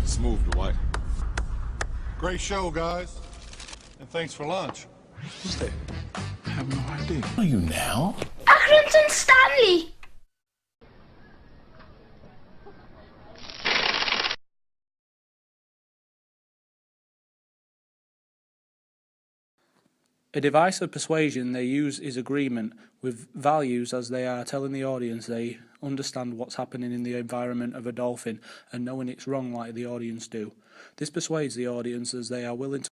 Smooth, Dwight. Great show, guys. And thanks for lunch. Who's that? I have no idea. Are you now? Accrington Stanley! A device of persuasion they use is agreement, with values as they are telling the audience they understand what's happening in the environment of a dolphin and knowing it's wrong like the audience do. This persuades the audience as they are willing to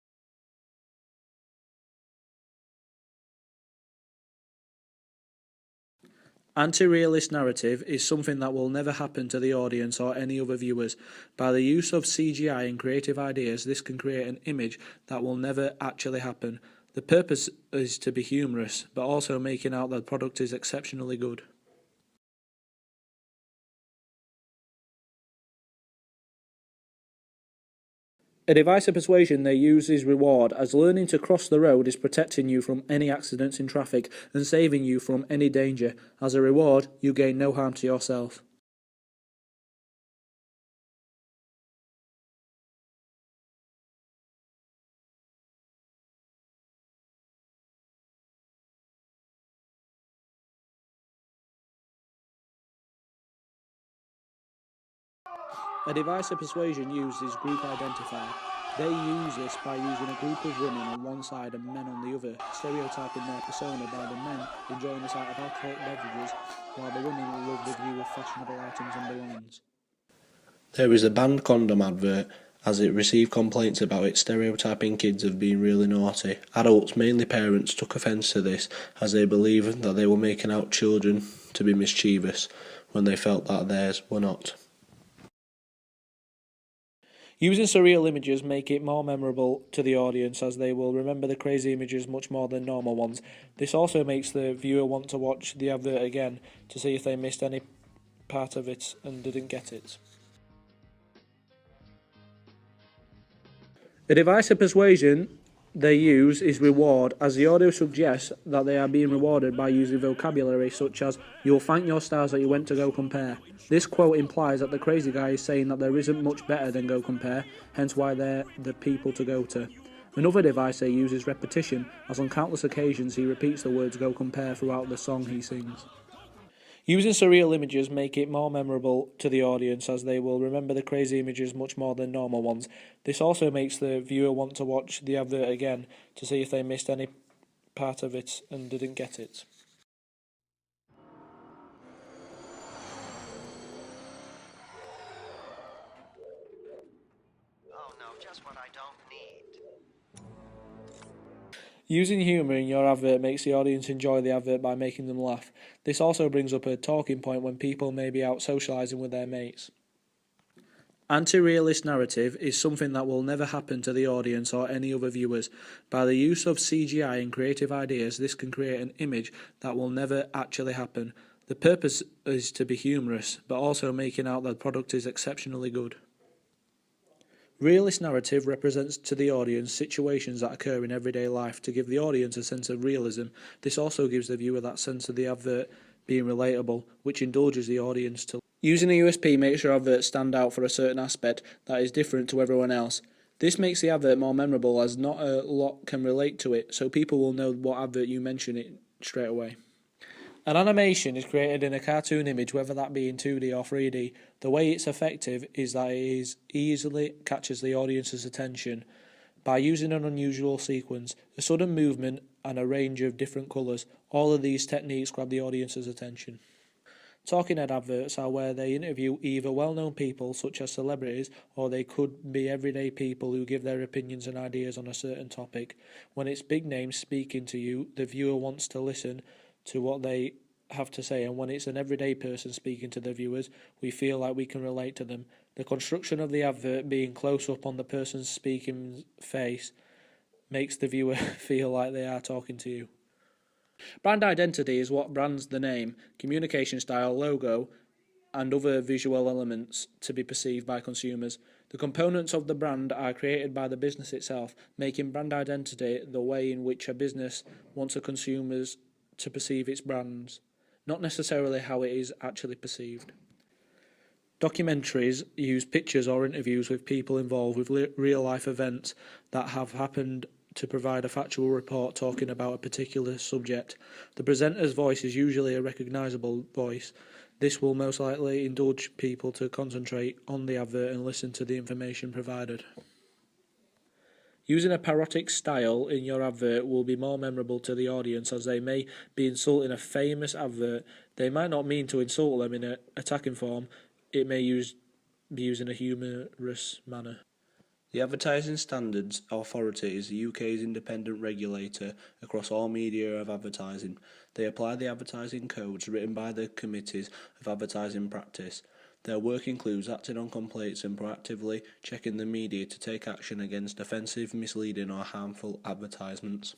Anti-realist narrative is something that will never happen to the audience or any other viewers. By the use of CGI and creative ideas, this can create an image that will never actually happen. The purpose is to be humorous, but also making out that the product is exceptionally good. A device of persuasion they use is reward, as learning to cross the road is protecting you from any accidents in traffic and saving you from any danger. As a reward, you gain no harm to yourself. A device of persuasion used is group identifier. They use this by using a group of women on one side and men on the other, stereotyping their persona by the men enjoying the sight of alcoholic beverages, while the women love the view of fashionable items and belongings. There is a banned condom advert, as it received complaints about it stereotyping kids of being really naughty. Adults, mainly parents, took offence to this, as they believed that they were making out children to be mischievous, when they felt that theirs were not. Using surreal images make it more memorable to the audience, as they will remember the crazy images much more than normal ones. This also makes the viewer want to watch the advert again to see if they missed any part of it and didn't get it. A device of persuasion they use is reward, as the audio suggests that they are being rewarded by using vocabulary such as "you'll thank your stars that you went to Go Compare." This quote implies that the crazy guy is saying that there isn't much better than Go Compare, hence why they're the people to go to. Another device they use is repetition, as on countless occasions he repeats the words Go Compare throughout the song he sings. Using surreal images make it more memorable to the audience, as they will remember the crazy images much more than normal ones. This also makes the viewer want to watch the advert again to see if they missed any part of it and didn't get it. Oh no, just what I don't need. Using humour in your advert makes the audience enjoy the advert by making them laugh. This also brings up a talking point when people may be out socialising with their mates. Anti-realist narrative is something that will never happen to the audience or any other viewers. By the use of CGI and creative ideas, this can create an image that will never actually happen. The purpose is to be humorous, but also making out that the product is exceptionally good. Realist narrative represents to the audience situations that occur in everyday life to give the audience a sense of realism. This also gives the viewer that sense of the advert being relatable, which indulges the audience to. Using a USP makes your advert stand out for a certain aspect that is different to everyone else. This makes the advert more memorable, as not a lot can relate to it, so people will know what advert you mention it straight away. An animation is created in a cartoon image, whether that be in 2D or 3D. The way it's effective is that it easily catches the audience's attention by using an unusual sequence, a sudden movement and a range of different colours. All of these techniques grab the audience's attention. Talking head adverts are where they interview either well-known people such as celebrities, or they could be everyday people who give their opinions and ideas on a certain topic. When it's big names speaking to you, the viewer wants to listen to what they have to say, and when it's an everyday person speaking to the viewers, we feel like we can relate to them. The construction of the advert being close up on the person's speaking face makes the viewer feel like they are talking to you. Brand identity is what brands the name, communication style, logo, and other visual elements to be perceived by consumers. The components of the brand are created by the business itself, making brand identity the way in which a business wants the consumers to perceive its brands. not necessarily how it is actually perceived. Documentaries use pictures or interviews with people involved with real-life events that have happened to provide a factual report talking about a particular subject. The presenter's voice is usually a recognisable voice. This will most likely indulge people to concentrate on the advert and listen to the information provided. Using a parodic style in your advert will be more memorable to the audience, as they may be insulting a famous advert. They might not mean to insult them in an attacking form. It may be used in a humorous manner. The Advertising Standards Authority is the UK's independent regulator across all media of advertising. They apply the advertising codes written by the Committees of Advertising Practice. Their work includes acting on complaints and proactively checking the media to take action against offensive, misleading or harmful advertisements.